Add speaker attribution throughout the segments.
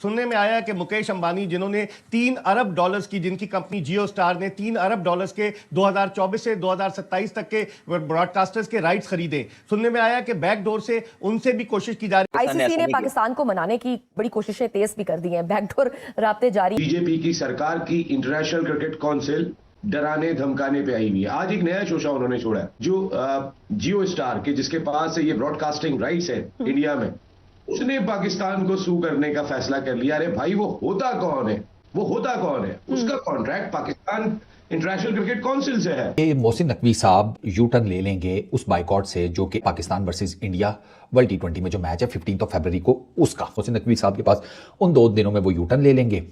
Speaker 1: सुनने में आया कि मुकेश अंबानी जिन्होंने 3 अरब डॉलर्स की, जिनकी कंपनी जियो स्टार ने 3 अरब डॉलर्स के 2024 से 2027 तक के ब्रॉडकास्टर्स के राइट्स खरीदे, सुनने में आया कि बैकडोर से उनसे भी कोशिश की जा रही है।
Speaker 2: आईसीसी ने पाकिस्तान को मनाने की बड़ी कोशिशें तेज भी कर दी हैं, बैकडोर राब्ते जारी।
Speaker 3: बीजेपी की सरकार की इंटरनेशनल क्रिकेट काउंसिल डराने धमकाने पे आई हुई है। आज एक नया शोशा उन्होंने छोड़ा है जो जियो स्टार के, जिसके पास ये ब्रॉडकास्टिंग राइट्स है इंडिया में, उसने पाकिस्तान को सू करने का फैसला कर लिया। अरे भाई, वो होता कौन है? उसका contract Pakistan international cricket council से है।
Speaker 4: ये मोहसिन नकवी साहब यू टर्न ले लेंगे उस बाइकआउट से जो कि Pakistan versus India world T20 में जो मैच है 15 फरवरी को, उसका मोहसिन नकवी साहब के पास उन 2 दिनों में वो यू टर्न ले लेंगे।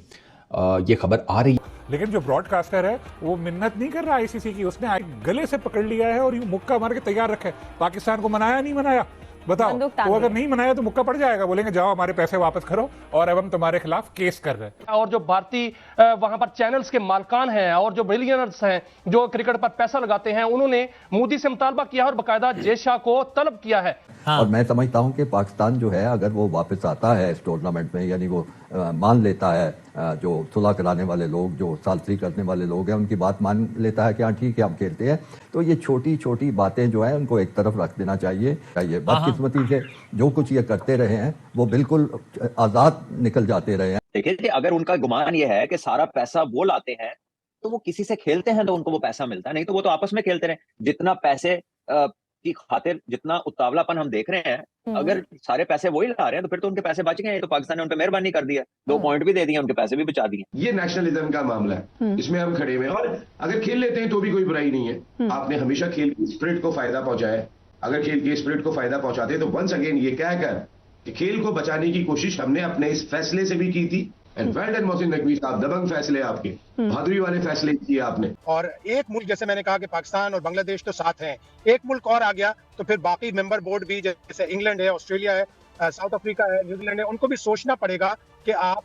Speaker 4: ये खबर आ रही है।
Speaker 5: लेकिन जो ब्रॉडकास्टर है वो मिन्नत नहीं कर रहा आईसीसी की, उसने गले से पकड़ लिया है और यूं मुक्का मार के तैयार रखा है। पाकिस्तान को मनाया नहीं मनाया बताओ, तो अगर नहीं मनाया तो मुक्का पड़ जाएगा, बोलेंगे जाओ हमारे पैसे वापस करो और अब हम तुम्हारे खिलाफ केस कर रहे हैं।
Speaker 6: और जो भारतीय वहां पर चैनल्स के मालकान हैं और जो बिलियनर्स हैं जो क्रिकेट पर पैसा लगाते हैं, उन्होंने मोदी से मुतालबा किया और बाकायदा जय शाह को तलब किया है।
Speaker 7: और मैं समझता हूं कि पाकिस्तान जो है, अगर वो वापस आता है इस टूर्नामेंट में, यानी वो मान लेता है, जो सुलह कराने वाले लोग, जो सालसी करने वाले लोग हैं, उनकी बात मान लेता है कि हाँ ठीक है हम खेलते हैं, तो ये छोटी छोटी बातें जो है उनको एक तरफ रख देना चाहिए। बदकिस्मती से जो कुछ ये करते रहे हैं वो बिल्कुल आजाद निकल जाते रहे हैं।
Speaker 8: देखिए, अगर उनका गुमान ये है कि सारा पैसा वो लाते हैं तो वो किसी से खेलते हैं तो उनको वो पैसा मिलता है, नहीं तो वो तो आपस में खेलते रहे। जितना पैसे की खातिर जितना उतावलापन हम देख रहे हैं, अगर सारे पैसे वही ला रहे हैं तो फिर तो उनके पैसे बच गए हैं। तो पाकिस्तान ने उन पे मेहरबानी कर दी है, 2 पॉइंट भी दे दिए, उनके पैसे भी बचा दिए।
Speaker 3: ये नेशनलिज्म का मामला है, इसमें हम खड़े हुए हैं। और अगर खेल लेते हैं तो भी कोई बुराई नहीं है। आपने हमेशा खेल की स्पिरिट को फायदा पहुंचाया। अगर खेल की स्पिरिट को फायदा पहुंचाते हैं तो वंस अगेन ये कहकर कि खेल को बचाने की कोशिश हमने अपने इस फैसले से भी की थी। And well done Mohsin Naqvi साहब, दबंग फैसले आपके, बहादुरी वाले फैसले किए आपने।
Speaker 9: और एक मुल्क, जैसे मैंने कहा कि पाकिस्तान और बांग्लादेश तो साथ हैं, एक मुल्क और आ गया तो फिर बाकी मेंबर बोर्ड भी, जैसे इंग्लैंड है, ऑस्ट्रेलिया है, साउथ अफ्रीका है, न्यूजीलैंड है, उनको भी सोचना पड़ेगा कि आप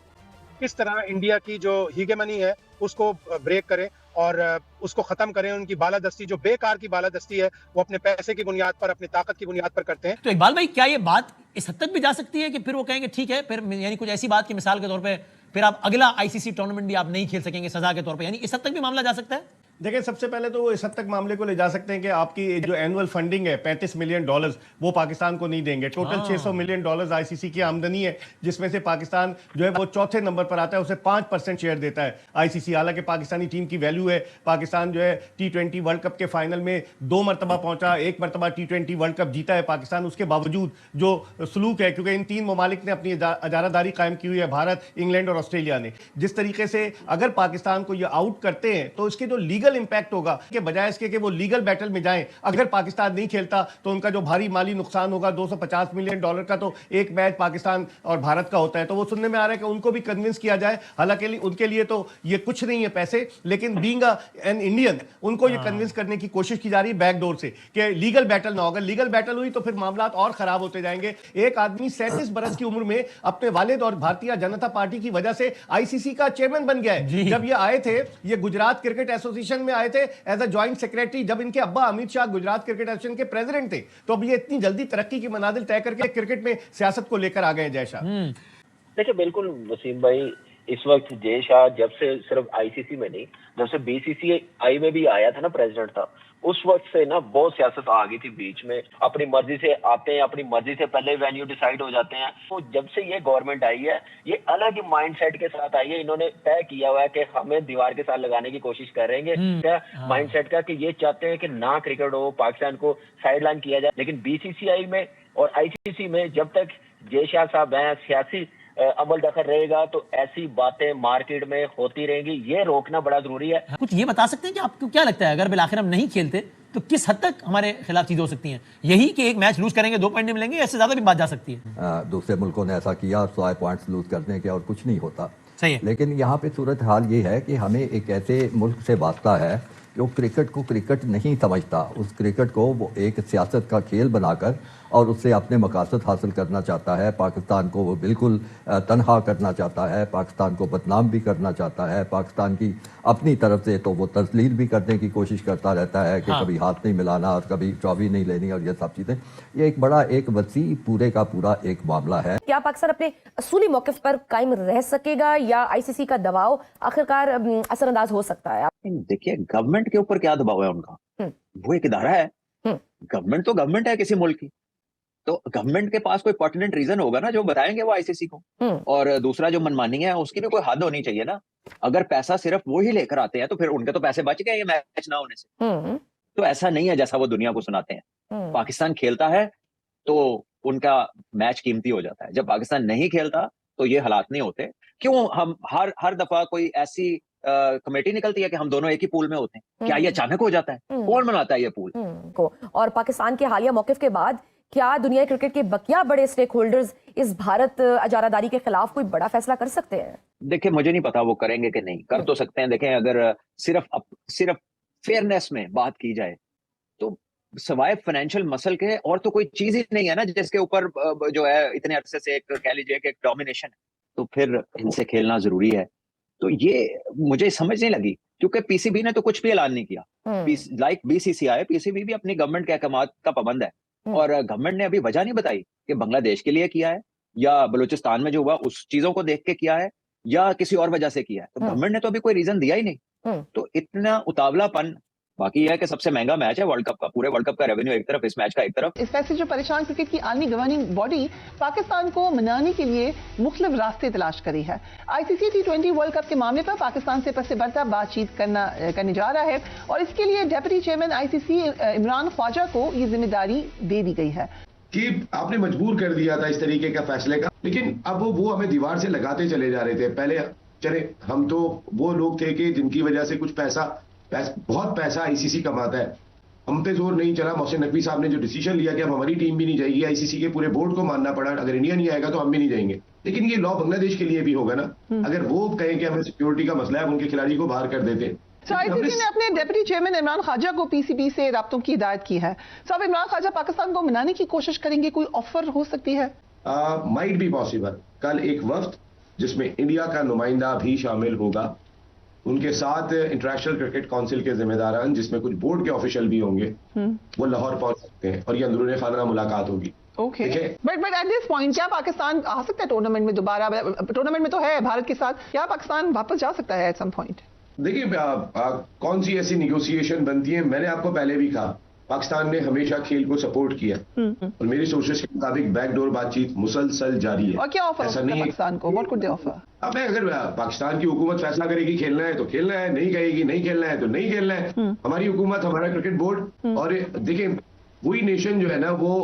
Speaker 9: किस तरह इंडिया की जो हीगेमनी है उसको ब्रेक करें और उसको खत्म करें। उनकी बालादस्ती, जो बेकार की बालादस्ती है, वो अपने पैसे की बुनियाद पर, अपनी ताकत की बुनियाद पर करते हैं।
Speaker 10: तो इकबाल भाई, क्या ये बात इस हद तक भी जा सकती है कि फिर वो कहेंगे ठीक है, फिर यानी कुछ ऐसी बात की मिसाल के तौर पे फिर आप अगला आईसीसी टूर्नामेंट भी आप नहीं खेल सकेंगे सजा के तौर पे, यानी इस हद तक भी मामला जा सकता है?
Speaker 1: देखिए, सबसे पहले तो वो इस हद तक मामले को ले जा सकते हैं कि आपकी जो एनुअल फंडिंग है $35 मिलियन वो पाकिस्तान को नहीं देंगे। टोटल $600 मिलियन आईसीसी की आमदनी है, जिसमें से पाकिस्तान जो है वो चौथे नंबर पर आता है, उसे 5% शेयर देता है आईसीसी। हालांकि पाकिस्तानी टीम की वैल्यू है, पाकिस्तान जो है T20 वर्ल्ड कप के फाइनल में 2 मरतबा पहुंचा, 1 मरतबा T20 वर्ल्ड कप जीता है पाकिस्तान। उसके बावजूद जो सलूक है, क्योंकि इन 3 ममालिक ने अपनी अजारादारी कायम की हुई है, भारत, इंग्लैंड और ऑस्ट्रेलिया ने, जिस तरीके से अगर पाकिस्तान को ये आउट करते हैं तो इसके जो लीगल इंपैक्ट होगा, के बजाय इसके कि वो लीगल बैटल में जाएं, अगर पाकिस्तान नहीं खेलता तो उनका जो भारी माली नुकसान होगा $250 मिलियन का, तो एक मैच पाकिस्तान और भारत का होता है। तो वो सुनने में आ रहा है कि उनको भी कन्विंस किया जाए। हालांकि उनके लिए तो ये कुछ नहीं है पैसे, लेकिन बीइंग एन इंडियन उनको ये कन्विंस करने की कोशिश की जा रही है बैकडोर से कि लीगल बैटल ना हो। अगर लीगल बैटल हुई तो फिर मामला और खराब होते जाएंगे। एक आदमी 37 बरस की उम्र में अपने वालिद और भारतीय जनता पार्टी की वजह से आईसीसी का चेयरमैन बन गया है। जब ये आए थे, ये गुजरात क्रिकेट एसोसिएशन में आए थे एज अ ज्वाइंट सेक्रेटरी, जब इनके अब्बा अमित शाह गुजरात क्रिकेट एसोसिएशन के प्रेसिडेंट थे। तो अब ये इतनी जल्दी तरक्की की मनाजिल तय करके क्रिकेट में सियासत को लेकर आ गए जय शाह।
Speaker 11: देखिए, बिल्कुल वसीम भाई, इस वक्त जय शाह जब से सिर्फ आईसीसी में नहीं, जब से बीसीसीआई में भी आया था ना, प्रेसिडेंट था, उस वक्त से ना बहुत सियासत आ गई थी बीच में। अपनी मर्जी से आते हैं, अपनी मर्जी से पहले वेन्यू डिसाइड हो जाते हैं। तो जब से ये गवर्नमेंट आई है, ये अलग ही माइंडसेट के साथ आई है। इन्होंने तय किया हुआ है कि हमें दीवार के साथ लगाने की कोशिश करेंगे। क्या माइंडसेट का कि ये चाहते हैं कि ना क्रिकेट हो, पाकिस्तान को साइडलाइन किया जाए। लेकिन बीसीसीआई में और आईसीसी में जब तक जय शाह साहब हैं, सियासी अमल दखल रहेगा, तो ऐसी बातें मार्केट में होती रहेंगी। ये रोकना बड़ा जरूरी है।
Speaker 10: कुछ ये बता सकते हैं कि आपको क्या लगता है, अगर बिलाखिर हम नहीं खेलते तो किस हद तक हमारे खिलाफ चीजें हो सकती हैं? यही कि एक मैच लूज करेंगे, 2 पॉइंट नहीं मिलेंगे, इससे ज्यादा भी बात जा सकती है।
Speaker 7: दूसरे मुल्कों ने ऐसा किया, 100 पॉइंट्स लूज करने के, और कुछ नहीं होता।
Speaker 10: सही है।
Speaker 7: लेकिन यहाँ पे सूरत हाल ये है कि हमें एक ऐसे मुल्क से वास्ता है जो क्रिकेट को क्रिकेट नहीं समझता। उस क्रिकेट को वो एक सियासत का खेल बनाकर और उससे अपने मकासद हासिल करना चाहता है। पाकिस्तान को वो बिल्कुल तनहा करना चाहता है, पाकिस्तान को बदनाम भी करना चाहता है, पाकिस्तान की अपनी तरफ से तो वो तस्लील भी करने की कोशिश करता रहता है कि कभी हाथ नहीं मिलाना और कभी ट्रॉफी नहीं लेनी और ये सब चीज़ें। ये एक बड़ा एक वसी पूरे का पूरा एक मामला है।
Speaker 2: क्या पाकिस्तान अपने असूली मौक़िफ़ पर कायम रह सकेगा या आईसीसी का दबाव आखिरकार असरअंदाज हो सकता है?
Speaker 8: देखिए, गवर्नमेंट के ऊपर क्या दबाव है उनका? वो एक इदारा है, गवर्नमेंट तो गवर्नमेंट है किसी मुल्क की, तो गवर्नमेंट के पास कोई पर्टिनेंट रीजन होगा ना जो बताएंगे वो आईसीसी को। और दूसरा जो मनमानी है उसकी भी कोई हद होनी चाहिए ना। अगर पैसा सिर्फ वो ही लेकर आते हैं तो फिर उनके तो पैसे बच गए ये मैच ना होने से। तो ऐसा नहीं है जैसा वो दुनिया को सुनाते हैं। पाकिस्तान खेलता है तो उनका मैच कीमती हो जाता है, जब पाकिस्तान नहीं खेलता तो ये हालात नहीं होते। क्यों हम हर दफा कोई ऐसी कमेटी निकलती है कि हम दोनों एक ही पूल में होते हैं? क्या ये अचानक हो जाता है? कौन बनाता है ये पूल
Speaker 2: को? और पाकिस्तान के हालिया मौक़िफ़ के बाद क्या दुनिया क्रिकेट के बकिया बड़े स्टेक होल्डर्स इस भारत अजारादारी के खिलाफ कोई बड़ा फैसला कर सकते हैं?
Speaker 8: देखिए, मुझे नहीं पता वो करेंगे कि नहीं। कर तो सकते हैं। देखें, अगर सिर्फ फेयरनेस में बात की जाए तो सवाए फाइनेंशियल मसल के और तो कोई चीज ही नहीं है ना जिसके ऊपर जो है इतने अरसे से एक कह लीजिए कि एक डोमिनेशन है। तो फिर इनसे खेलना जरूरी है। तो ये मुझे समझ नहीं लगी, क्योंकि पीसीबी ने तो कुछ भी ऐलान नहीं किया। लाइक बीसीसीआई, पीसीबी भी अपनी गवर्नमेंट के अहकामात का पाबंद है और गवर्नमेंट ने अभी वजह नहीं बताई कि बांग्लादेश के लिए किया है या बलूचिस्तान में जो हुआ उस चीजों को देख के किया है या किसी और वजह से किया है। तो गवर्नमेंट ने तो अभी कोई रीजन दिया ही नहीं। तो इतना उतावलापन। बाकी है कि सबसे महंगा मैच है वर्ल्ड कप का, पूरे वर्ल्ड कप का रेवेन्यू एक तरफ, इस मैच का एक तरफ।
Speaker 12: इस फैसले जो परेशान क्रिकेट की आलमी गवर्निंग बॉडी पाकिस्तान को मनाने के लिए मुख्तलिफ रास्ते तलाश करी है। आईसीसी T20 वर्ल्ड कप के मामले पर पाकिस्तान से पसे बढ़ता बातचीत करने जा रहा है और इसके लिए deputy chairman ICC Imran Khwaja को ये जिम्मेदारी दे दी गई है
Speaker 3: कि आपने मजबूर कर दिया था इस तरीके का फैसले का, लेकिन अब वो हमें दीवार से लगाते चले जा रहे थे। पहले चले हम तो वो लोग थे कि जिनकी वजह से कुछ बहुत पैसा आईसीसी कमाता है, हम पे जोर नहीं चला। मोहसिन नकवी साहब ने जो डिसीजन लिया कि अब हमारी टीम भी नहीं जाएगी, आईसीसी के पूरे बोर्ड को मानना पड़ा, अगर इंडिया नहीं आएगा तो हम भी नहीं जाएंगे। लेकिन ये लॉ बांग्लादेश के लिए भी होगा ना। अगर वो कहें कि हमें सिक्योरिटी का मसला है, उनके खिलाड़ी को बाहर कर देते।
Speaker 12: तो आईसीसी ने अपने डेप्यूटी चेयरमैन इमरान ख्वाजा को पीसीबी से राब्तों की हिदायत की है। साहब, इमरान ख्वाजा पाकिस्तान को मनाने की कोशिश करेंगे, कोई ऑफर हो सकती है?
Speaker 3: Might be possible. कल एक वक्त जिसमें इंडिया का नुमाइंदा भी शामिल होगा, उनके साथ इंटरनेशनल क्रिकेट काउंसिल के जिम्मेदारान जिसमें कुछ बोर्ड के ऑफिशियल भी होंगे, वो लाहौर पहुंच सकते हैं और ये अंदरूनी खाना मुलाकात होगी।
Speaker 12: Okay, but at this point क्या पाकिस्तान आ सकता है टूर्नामेंट में दोबारा? टूर्नामेंट में तो है भारत के साथ, क्या पाकिस्तान वापस जा सकता है एट सम पॉइंट?
Speaker 3: देखिए, कौन सी ऐसी निगोसिएशन बनती है, मैंने आपको पहले भी कहा पाकिस्तान ने हमेशा खेल को सपोर्ट किया और मेरी सोर्सेस के मुताबिक बैकडोर बातचीत मुसलसल जारी है।
Speaker 12: और क्या ऑफर ऐसा नहीं है पाकिस्तान को? What could they offer?
Speaker 3: अब अगर पाकिस्तान की हुकूमत फैसला करेगी खेलना है तो खेलना है, नहीं कहेगी नहीं खेलना है तो नहीं खेलना है। हमारी हुकूमत, हमारा क्रिकेट बोर्ड। और देखिए, वही नेशन जो है ना वो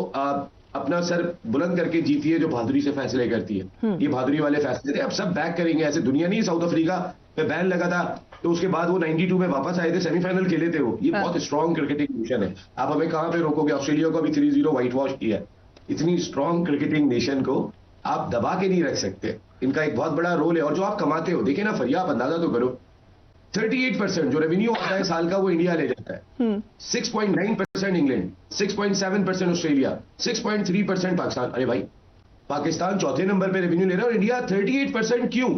Speaker 3: अपना सर बुलंद करके जीती है जो बहादुरी से फैसले करती है। ये बहादुरी वाले फैसले थे, अब सब बैक करेंगे। ऐसे दुनिया नहीं, साउथ अफ्रीका पे बैन लगा था तो उसके बाद वो 92 में वापस आए थे, सेमीफाइनल खेले थे वो। ये बहुत स्ट्रॉन्ग क्रिकेटिंग नेशन है। आप हमें कहां पे रोकोगे? ऑस्ट्रेलिया को भी 3-0 व्हाइट वॉश किया। इतनी स्ट्रॉन्ग क्रिकेटिंग नेशन को आप दबा के नहीं रख सकते। इनका एक बहुत बड़ा रोल है। और जो आप कमाते हो, देखिए ना फरिया, आप अंदाजा तो करो, 38% जो रेवेन्यू आता है साल का वो इंडिया ले जाता है। 6.9% इंग्लैंड, 6.7% ऑस्ट्रेलिया, 6.3% पाकिस्तान। अरे भाई, पाकिस्तान चौथे नंबर पे रेवेन्यू ले रहा है और इंडिया 38%। क्यों?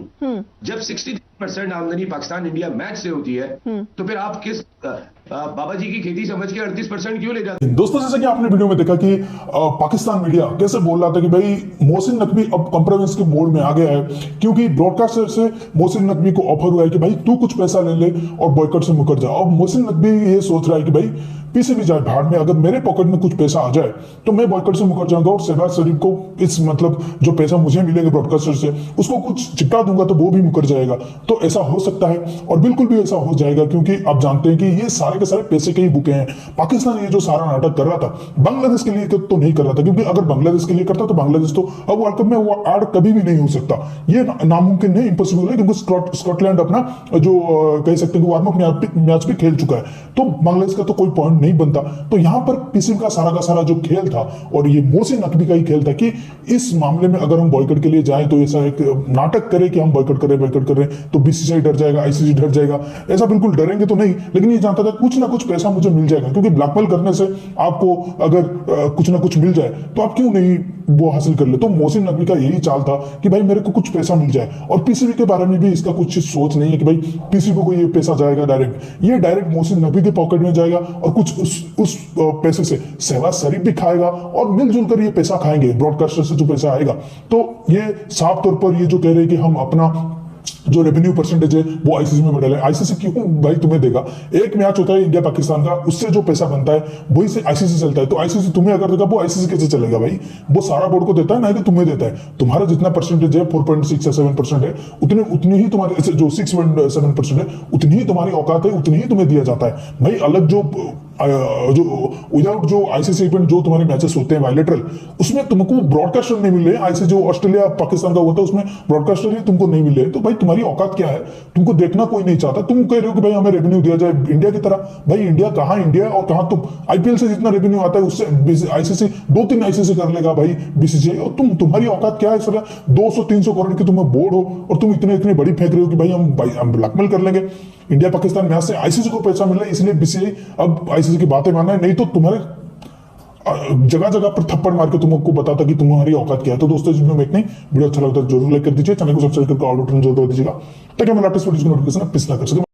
Speaker 3: जब 63% आमदनी पाकिस्तान इंडिया मैच से होती है तो फिर आप किस बाबा जी की खेती समझ के 38% क्यों ले जाते हैं?
Speaker 13: दोस्तों, जैसे कि आपने वीडियो में देखा कि पाकिस्तान मीडिया कैसे बोल रहा था कि भाई मोहसिन नकवी अब कॉम्प्रोमाइज के मोड में आ गया है, क्योंकि ब्रॉडकास्टर से मोहसिन नकवी को ऑफर हुआ है कि भाई तू कुछ पैसा ले ले और बॉयकॉट से मुकर जा। अब मोहसिन नकवी ये सोच रहा है कि भाई पीसीबी जाए भाड़ में, अगर मेरे पॉकेट में कुछ पैसा आ जाए तो मैं बॉयकॉट से मुकर जाऊंगा और शहबाज शरीफ को इस मतलब जो पैसा मुझे मिलेगा ब्रॉडकास्टर से उसको कुछ चिपका दूंगा तो वो भी मुकर जाएगा। तो ऐसा हो सकता है और बिल्कुल भी ऐसा हो जाएगा, क्योंकि आप जानते हैं कि ये सारे के सारे पैसे के ही बुके हैं। पाकिस्तान ये जो सारा नाटक कर रहा था बांग्लादेश के लिए तो नहीं कर रहा था, क्योंकि अगर बांग्लादेश के लिए करता तो बांग्लादेश तो अब वर्ल्ड कप में वो ऐड कभी भी नहीं हो सकता। ये नामुमकिन नहीं, इम्पॉसिबल है, क्योंकि स्कॉटलैंड अपना जो कह सकते हैं वार्म अप मैच भी खेल चुका है, तो बांग्लादेश का तो कोई पॉइंट नहीं बनता। तो यहां पर पीसीबी का सारा जो खेल था और ये मोहसिन नकवी का ही खेल था कि इस मामले में अगर हम बॉयकॉट के लिए जाएं तो ऐसा एक नाटक करें कि हम बॉयकॉट कर रहे हैं, तो बीसीसीआई डर जाएगा, आईसीसी डर जाएगा। ऐसा बिल्कुल डरेंगे तो नहीं, लेकिन ये जानता था कुछ ना कुछ पैसा मुझे मिल जाएगा, क्योंकि ब्लैकमेल करने से आपको अगर कुछ ना कुछ मिल जाए तो आप क्यों नहीं वो हासिल कर ले। तो मोहसिन नकवी का यही चाल था कि भाई मेरे को कुछ पैसा मिल जाए, और पीसीबी के बारे में भी इसका कुछ सोच नहीं है कि भाई पीसीबी को ये पैसा जाएगा डायरेक्ट, ये डायरेक्ट मोहसिन नकवी के पॉकेट में जाएगा और कुछ उस पैसे से शहबाज शरीफ भी खाएगा और मिलजुल कर ये पैसा खाएंगे, ब्रॉडकास्टर से जो पैसा आएगा। तो ये साफ तौर पर ये जो कह रहे हैं कि हम अपना जो रेवेन्यू परसेंटेज है वो आईसीसी में बढ़ा है। आईसीसी क्यों भाई तुम्हें देगा? एक मैच होता है इंडिया पाकिस्तान का, उससे जो पैसा बनता है वही से आईसीसी चलता है। तो आईसीसी तुम्हें अगर देगा, वो आईसीसी कैसे चलेगा भाई? वो सारा बोर्ड को देता है, ना कि तुम्हें देता है। तुम्हारा जितना परसेंटेज है 4.6 या 7% है, उतनी ही तुम्हारे जो 6.7% है, उतनी ही तुम्हारी औकात है, उतनी ही तुम्हें दिया जाता है भाई। अलग जो विदाउट जो आईसीसी इवेंट जो तुम्हारे मैचेस होते हैं बायलैटरल, उसमें तुमको ब्रॉडकास्टर नहीं मिल रहे। आईसीसी जो ऑस्ट्रेलिया पाकिस्तान का हुआ था उसमें ब्रॉडकास्टर ही तुमको नहीं मिल रहे। तो भाई तुम्हारी औकात क्या है? तुमको देखना कोई नहीं चाहता। तुम कह रहे हो कि भाई हमें रेवेन्यू दिया जाए इंडिया की तरह। भाई इंडिया कहाँ इंडिया है, और कहाँ तुम आईपीएल से जितना रेवेन्यू आता है उससे आईसीसी 2-3 आईसीसी कर लेगा भाई बीसीसीआई। और तुम्हारी औकात क्या है? सर 200-300 करोड़ की तुम्हें बोर्ड हो और तुम इतने बड़ी फेंक रहे हो कि भाई हम ब्लैकमेल कर लेंगे। इंडिया पाकिस्तान मैच से आईसीसी को पैसा मिल रहा है, इसलिए बीसीसीआई अब आईसीसी की बातें मानना है, नहीं तो तुम्हारे जगह जगह पर थप्पड़ मार के तुमको बताता कि तुम्हारी औकात क्या है। तो दोस्तों इस वीडियो में इतना ही। वीडियो अच्छा लगता है जरूर लाइक कर दीजिए, चैनल को सब्सक्राइब करके ऑल बटन जरूर दबा दीजिएगा ताकि हमारे लेटेस्ट वीडियोस की नोटिफिकेशन आप मिस ना कर सके।